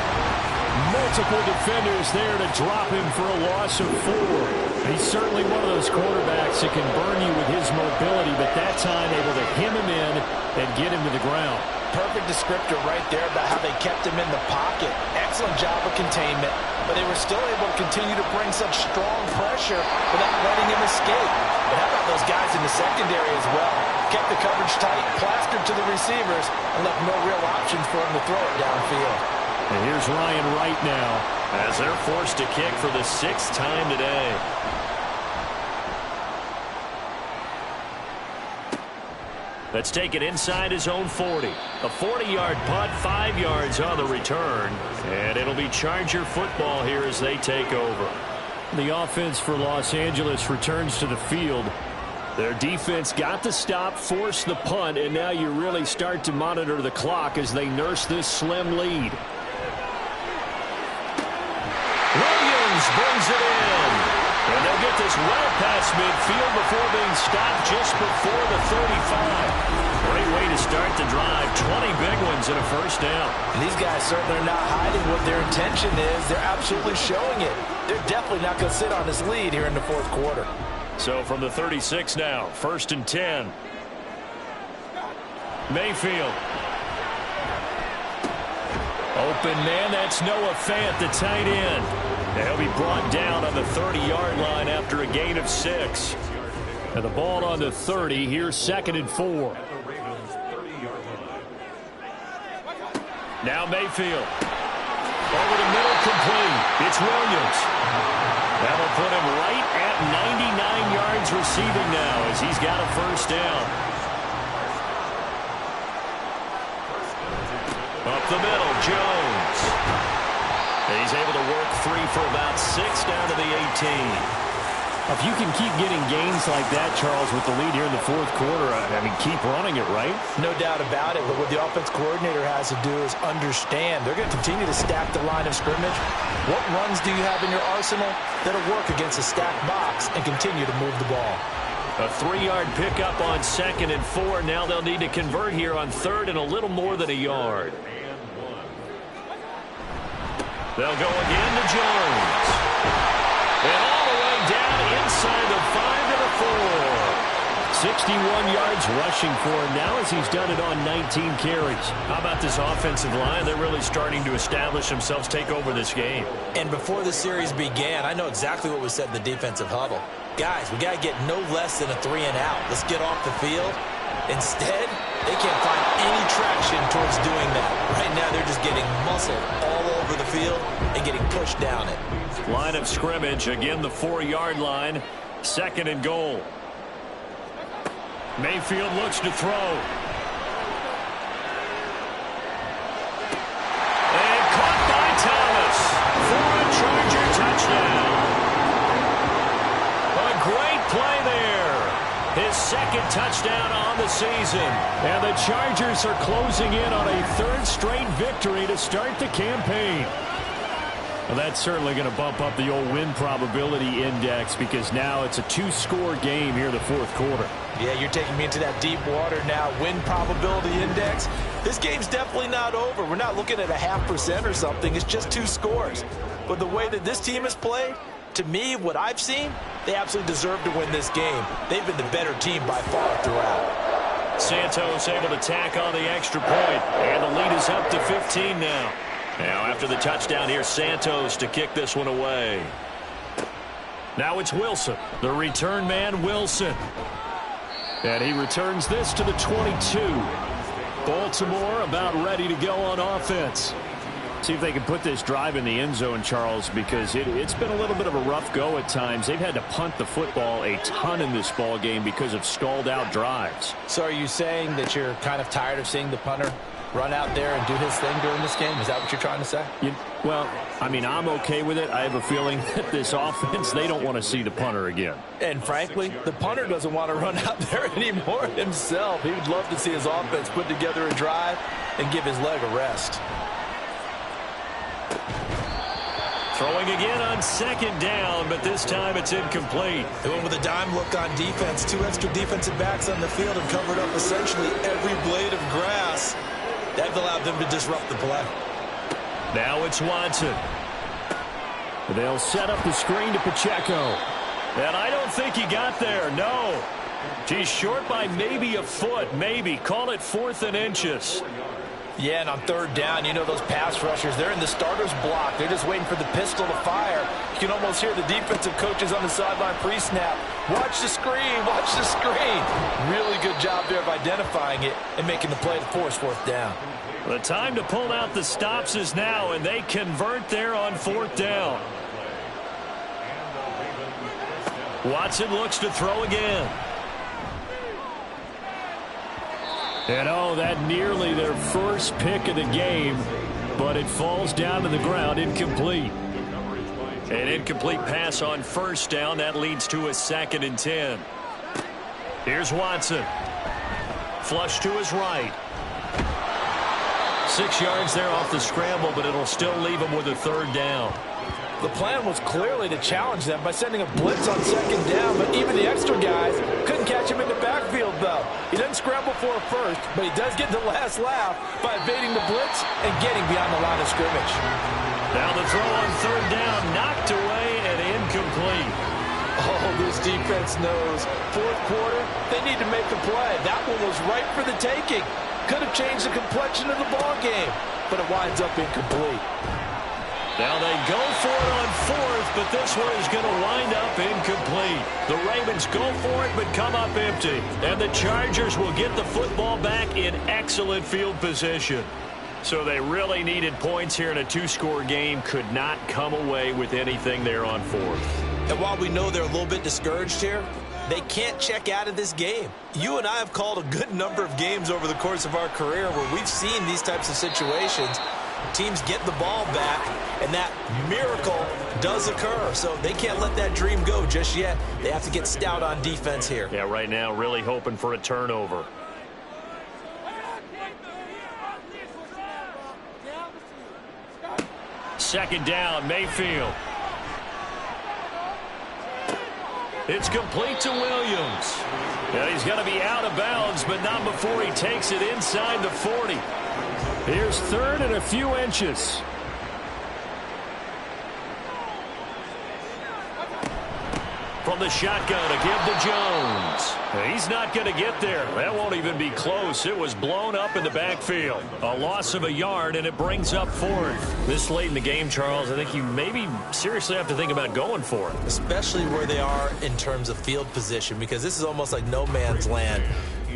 Multiple defenders there to drop him for a loss of 4. He's certainly one of those quarterbacks that can burn you with his mobility, but that time able to hem him in and get him to the ground. Perfect descriptor right there about how they kept him in the pocket. Excellent job of containment, but they were still able to continue to bring such strong pressure without letting him escape. But how about those guys in the secondary as well? Kept the coverage tight, plastered to the receivers, and left no real options for him to throw it downfield. And here's Ryan Wright now as they're forced to kick for the 6th time today. Let's take it inside his own 40. A 40-yard punt, 5 yards on the return. And it'll be Charger football here as they take over. The offense for Los Angeles returns to the field. Their defense got the stop, forced the punt, and now you really start to monitor the clock as they nurse this slim lead. Williams brings it in. And they'll get this well past midfield before being stopped just before the 35. Great way to start the drive. 20 big ones and a 1st down. And these guys certainly are not hiding what their intention is. They're absolutely showing it. They're definitely not going to sit on this lead here in the 4th quarter. So from the 36 now, 1st and 10. Mayfield. Open man, that's Noah Fant, the tight end. And he'll be brought down on the 30-yard line after a gain of 6. And the ball on the 30, here's 2nd and 4. Now Mayfield. Over the middle, complete. It's Williams. That'll put him right at 99 yards receiving now as he's got a 1st down. Up the middle, Jones. And he's able to work 3 for about 6 down to the 18. If you can keep getting gains like that, Charles, with the lead here in the 4th quarter, I mean, keep running it, right? No doubt about it, but what the offense coordinator has to do is understand. They're going to continue to stack the line of scrimmage. What runs do you have in your arsenal that'll work against a stacked box and continue to move the ball? A 3-yard pickup on 2nd and 4. Now they'll need to convert here on 3rd and a little more than a yard. They'll go again to Jones. And all the way down inside the 5 to the 4. 61 yards rushing for him now as he's done it on 19 carries. How about this offensive line? They're really starting to establish themselves, take over this game. And before the series began, I know exactly what was said in the defensive huddle. Guys, we got to get no less than a 3 and out. Let's get off the field. Instead, they can't find any traction towards doing that. Right now, they're just getting muscled all over the field and getting pushed down it. Line of scrimmage, again the 4-yard line. 2nd and goal. Mayfield looks to throw. And caught by Thomas for a Charger touchdown. second touchdown on the season. And the Chargers are closing in on a third straight victory to start the campaign. Well, that's certainly going to bump up the old win probability index because now it's a two-score game here in the fourth quarter. Yeah, you're taking me into that deep water now. Win probability index. This game's definitely not over. We're not looking at a 0.5% or something. It's just 2 scores. But the way that this team has played, to me, what I've seen, they absolutely deserve to win this game. They've been the better team by far throughout. Santos able to tack on the extra point, and the lead is up to 15 now. Now after the touchdown, here's Santos to kick this one away. Now it's Wilson, the return man Wilson. And he returns this to the 22. Baltimore about ready to go on offense. See if they can put this drive in the end zone, Charles, because it's been a little bit of a rough go at times. They've had to punt the football a ton in this ball game because of stalled-out drives. So are you saying that you're kind of tired of seeing the punter run out there and do his thing during this game? Is that what you're trying to say? Well, I mean, I'm okay with it. I have a feeling that this offense, they don't want to see the punter again. And frankly, the punter doesn't want to run out there anymore himself. He would love to see his offense put together a drive and give his leg a rest. Throwing again on second down, but this time it's incomplete. They went with a dime look on defense. 2 extra defensive backs on the field and covered up essentially every blade of grass. That allowed them to disrupt the play. Now it's Watson. They'll set up the screen to Pacheco. And I don't think he got there, no. He's short by maybe a foot, maybe. Call it 4th and inches. Yeah, and on third down, you know those pass rushers, they're in the starter's block. They're just waiting for the pistol to fire. You can almost hear the defensive coaches on the sideline pre-snap. Watch the screen, watch the screen. Really good job there of identifying it and making the play to force 4th down. The time to pull out the stops is now, and they convert there on 4th down. Watson looks to throw again. And oh, that nearly their first pick of the game, but it falls down to the ground incomplete. An incomplete pass on 1st down. That leads to a 2nd and 10. Here's Watson. Flush to his right. 6 yards there off the scramble, but it'll still leave him with a 3rd down. The plan was clearly to challenge them by sending a blitz on 2nd down, but even the extra guys couldn't catch him in the backfield, though. He doesn't scramble for a first, but he does get the last laugh by evading the blitz and getting beyond the line of scrimmage. Now the throw on 3rd down, knocked away and incomplete. Oh, this defense knows. 4th quarter, they need to make a play. That one was right for the taking. Could have changed the complexion of the ball game, but it winds up incomplete. Now they go for it on 4th, but this one is going to wind up incomplete. The Ravens go for it, but come up empty. And the Chargers will get the football back in excellent field position. So they really needed points here in a 2-score game. Could not come away with anything there on 4th. And while we know they're a little bit discouraged here, they can't check out of this game. You and I have called a good number of games over the course of our career where we've seen these types of situations. Teams get the ball back, and that miracle does occur. So they can't let that dream go just yet. They have to get stout on defense here. Yeah, right now really hoping for a turnover. Second down, Mayfield. It's complete to Williams. And he's going to be out of bounds, but not before he takes it inside the 40. Here's 3rd and a few inches. From the shotgun to give to Jones. He's not going to get there. That won't even be close. It was blown up in the backfield. A loss of a yard, and it brings up 4th. This late in the game, Charles, I think you maybe seriously have to think about going for it. Especially where they are in terms of field position, because this is almost like no man's land.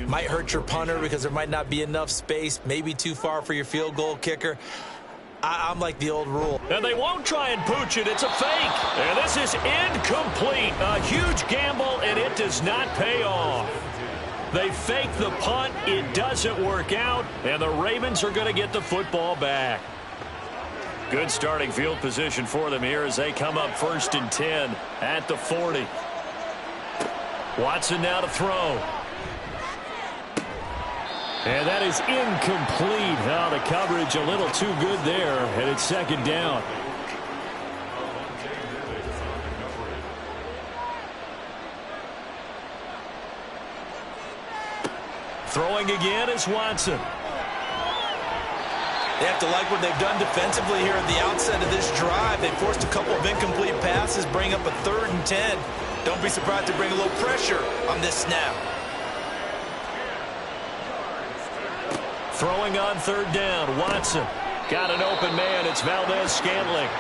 Might hurt your punter because there might not be enough space, maybe too far for your field goal kicker. I'm like the old rule. And they won't try and pooch it. It's a fake. And this is incomplete. A huge gamble, and it does not pay off. They fake the punt. It doesn't work out, and the Ravens are going to get the football back. Good starting field position for them here as they come up 1st and 10 at the 40. Watson now to throw. And that is incomplete. Now the coverage a little too good there, and it's second down. Throwing again is Watson. They have to like what they've done defensively here at the outset of this drive. They forced a couple of incomplete passes, bring up a 3rd and 10. Don't be surprised to bring a little pressure on this snap. Throwing on 3rd down, Watson. Got an open man, it's Valdez-Scantling.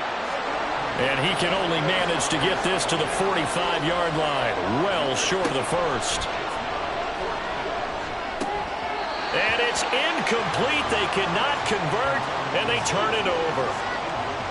And he can only manage to get this to the 45-yard line, well short of the first. And it's incomplete. They cannot convert, and they turn it over.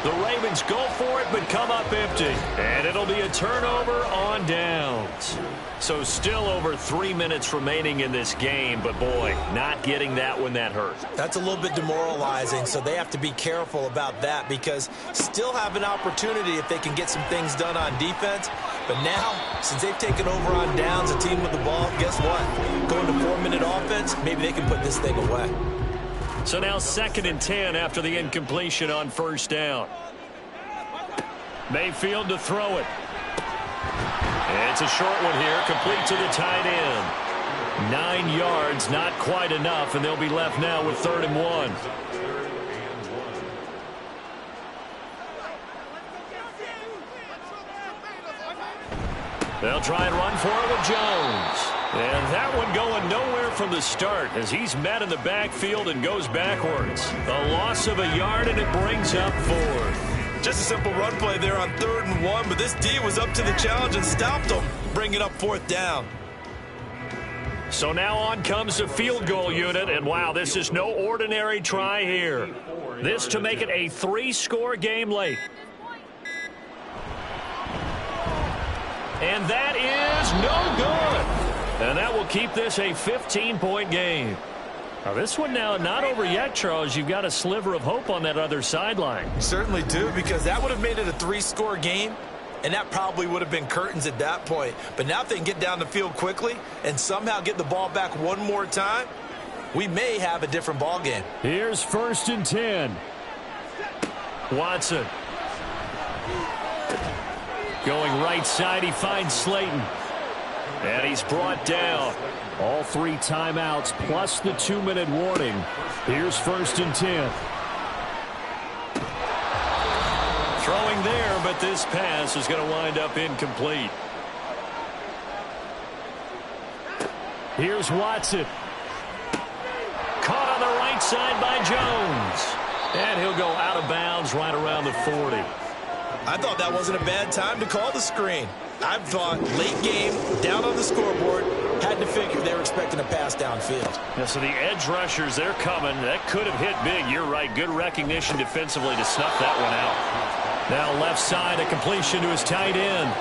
The Ravens go for it, but come up empty. And it'll be a turnover on downs. So still over 3 minutes remaining in this game, but boy, not getting that one, that hurt. That's a little bit demoralizing, so they have to be careful about that because still have an opportunity if they can get some things done on defense. But now, since they've taken over on downs, a team with the ball, guess what? Going to 4-minute offense, maybe they can put this thing away. So now 2nd and 10 after the incompletion on 1st down. Mayfield to throw it. And it's a short one here, complete to the tight end. 9 yards, not quite enough, and they'll be left now with 3rd and 1. They'll try and run for it with Jones. And that one going nowhere from the start as he's met in the backfield and goes backwards. A loss of a yard, and it brings up 4th. Just a simple run play there on 3rd and 1, but this D was up to the challenge and stopped them, bringing up 4th down. So now on comes the field goal unit, and wow, this is no ordinary try here. This to make it a 3-score game late. And that is no good. And that will keep this a 15-point game. Now this one now not over yet, Charles. You've got a sliver of hope on that other sideline. You certainly do, because that would have made it a 3-score game, and that probably would have been curtains at that point. But now if they can get down the field quickly and somehow get the ball back one more time, we may have a different ball game. Here's 1st and 10. Watson. Going right side, he finds Slayton. And he's brought down. All 3 timeouts plus the 2-minute warning. Here's 1st and 10. Throwing there, but this pass is going to wind up incomplete. Here's Watson. Caught on the right side by Jones. And he'll go out of bounds right around the 40. I thought that wasn't a bad time to call the screen. I thought late game, down on the scoreboard, had to figure they were expecting a pass downfield. Yeah, so the edge rushers, they're coming. That could have hit big. You're right. Good recognition defensively to snuff that one out. Now left side, a completion to his tight end.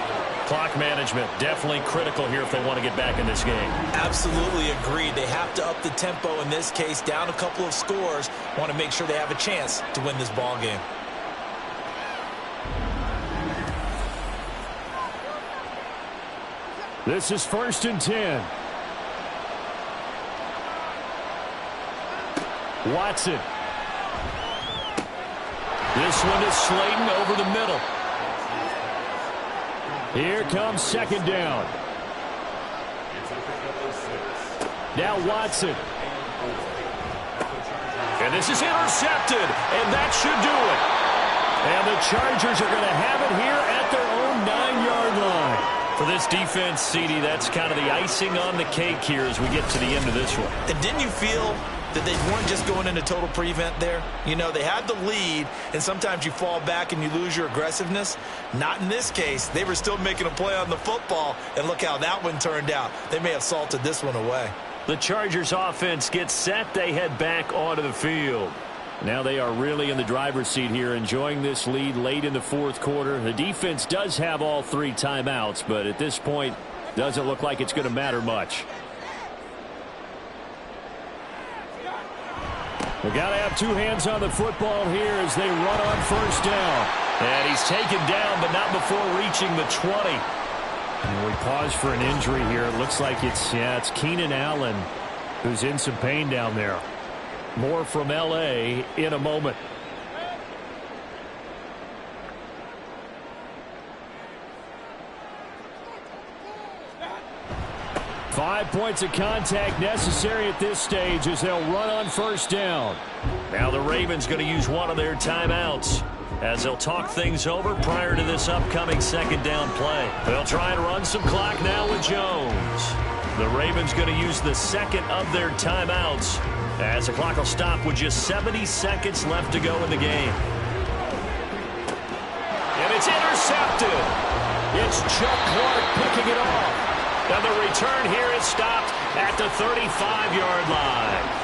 Clock management, definitely critical here if they want to get back in this game. Absolutely agreed. They have to up the tempo in this case, down a couple of scores. Want to make sure they have a chance to win this ball game. This is 1st and 10. Watson. This one is Slayton over the middle. Here comes 2nd down. Now Watson. And this is intercepted, and that should do it. And the Chargers are going to have it here at their own 9-yard line. For this defense, CD, that's kind of the icing on the cake here as we get to the end of this one. And didn't you feel that they weren't just going into total prevent there? You know, they had the lead, and sometimes you fall back and you lose your aggressiveness. Not in this case. They were still making a play on the football, and look how that one turned out. They may have salted this one away. The Chargers offense gets set. They head back onto the field. Now they are really in the driver's seat here, enjoying this lead late in the 4th quarter. The defense does have all 3 timeouts, but at this point, doesn't look like it's going to matter much. We got to have 2 hands on the football here as they run on 1st down. And he's taken down, but not before reaching the 20. And we pause for an injury here. It looks like it's Keenan Allen. who's in some pain down there. More from L.A. in a moment. Five points of contact necessary at this stage as they'll run on first down. Now the Ravens going to use one of their timeouts as they'll talk things over prior to this upcoming second down play. They'll try and run some clock now with Jones. The Ravens going to use the second of their timeouts as the clock will stop with just 70 seconds left to go in the game. And it's intercepted. It's Chuck Clark picking it off. And the return here is stopped at the 35-yard line.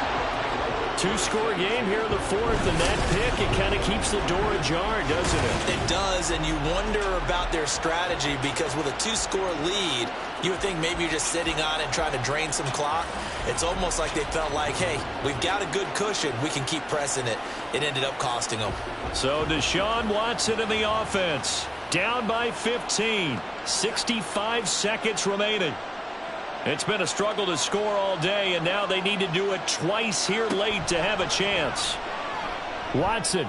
Two-score game here in the fourth, and that pick, it kind of keeps the door ajar, doesn't it? It does, and you wonder about their strategy because with a two-score lead, you would think maybe you're just sitting on it and trying to drain some clock. It's almost like they felt like, hey, we've got a good cushion. We can keep pressing it. It ended up costing them. So Deshaun Watson in the offense. Down by 15. 65 seconds remaining. It's been a struggle to score all day, and now they need to do it twice here late to have a chance. Watson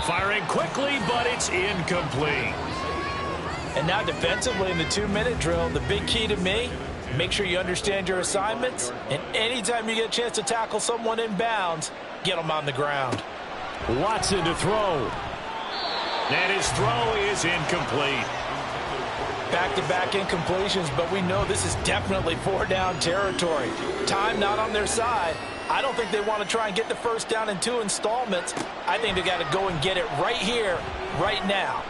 firing quickly, but it's incomplete. And now defensively in the 2-minute drill, the big key to me, make sure you understand your assignments, and anytime you get a chance to tackle someone in bounds, get them on the ground. Watson to throw. And his throw is incomplete. Back-to-back incompletions, but we know this is definitely 4-down territory. Time not on their side. I don't think they want to try and get the first down in 2 installments. I think they got to go and get it right here, right now.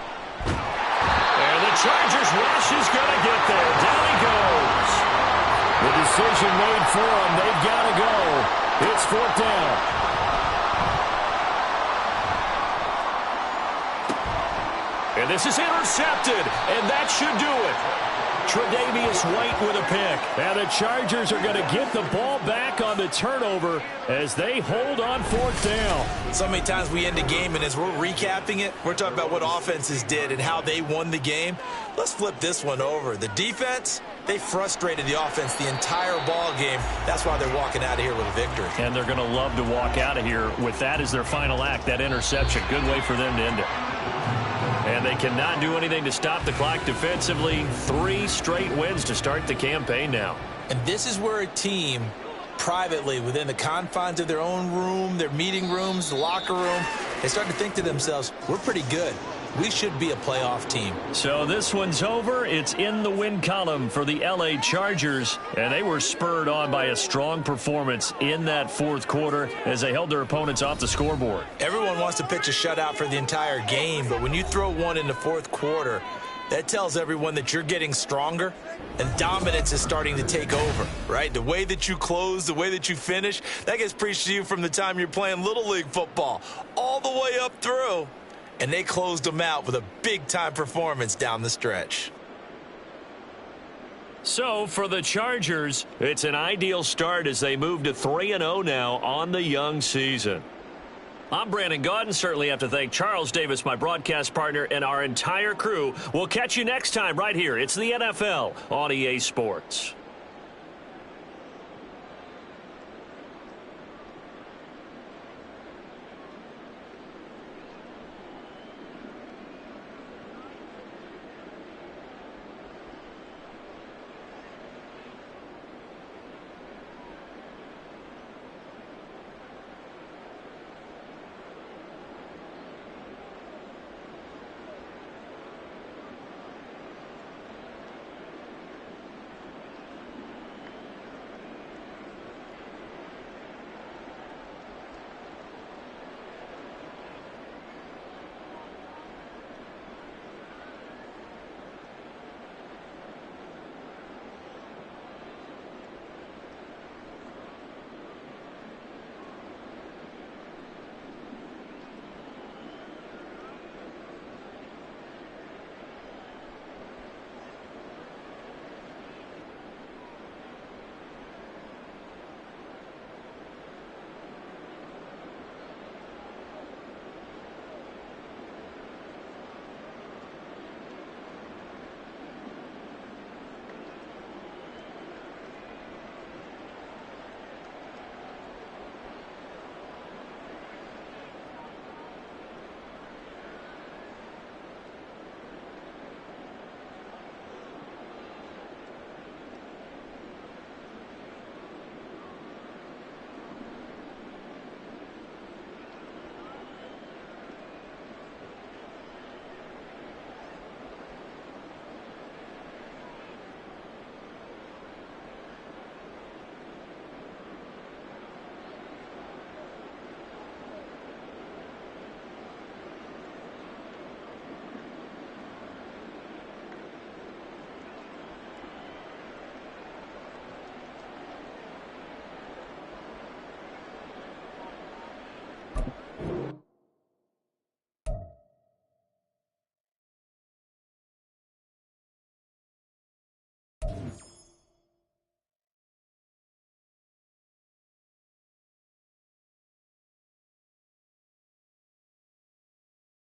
And the Chargers rush is going to get there. Down he goes. The decision made for them. They've got to go. It's 4th down. And this is intercepted, and that should do it. Tre'Davious White with a pick. And the Chargers are going to get the ball back on the turnover as they hold on 4th down. So many times we end a game, and as we're recapping it, we're talking about what offenses did and how they won the game. Let's flip this one over. The defense, they frustrated the offense the entire ball game. That's why they're walking out of here with a victory. And they're going to love to walk out of here with that as their final act, that interception. Good way for them to end it. And they cannot do anything to stop the clock defensively. 3 straight wins to start the campaign now. And this is where a team, privately, within the confines of their own room, their meeting rooms, the locker room, they start to think to themselves, we're pretty good. We should be a playoff team. So this one's over. It's in the win column for the L.A. Chargers. And they were spurred on by a strong performance in that 4th quarter as they held their opponents off the scoreboard. Everyone wants to pitch a shutout for the entire game, but when you throw one in the 4th quarter, that tells everyone that you're getting stronger and dominance is starting to take over, right? The way that you close, the way that you finish, that gets preached to you from the time you're playing Little League football all the way up through. And they closed them out with a big-time performance down the stretch. So for the Chargers, it's an ideal start as they move to 3-0 now on the young season. I'm Brandon Gaudin. Certainly have to thank Charles Davis, my broadcast partner, and our entire crew. We'll catch you next time right here. It's the NFL on EA Sports.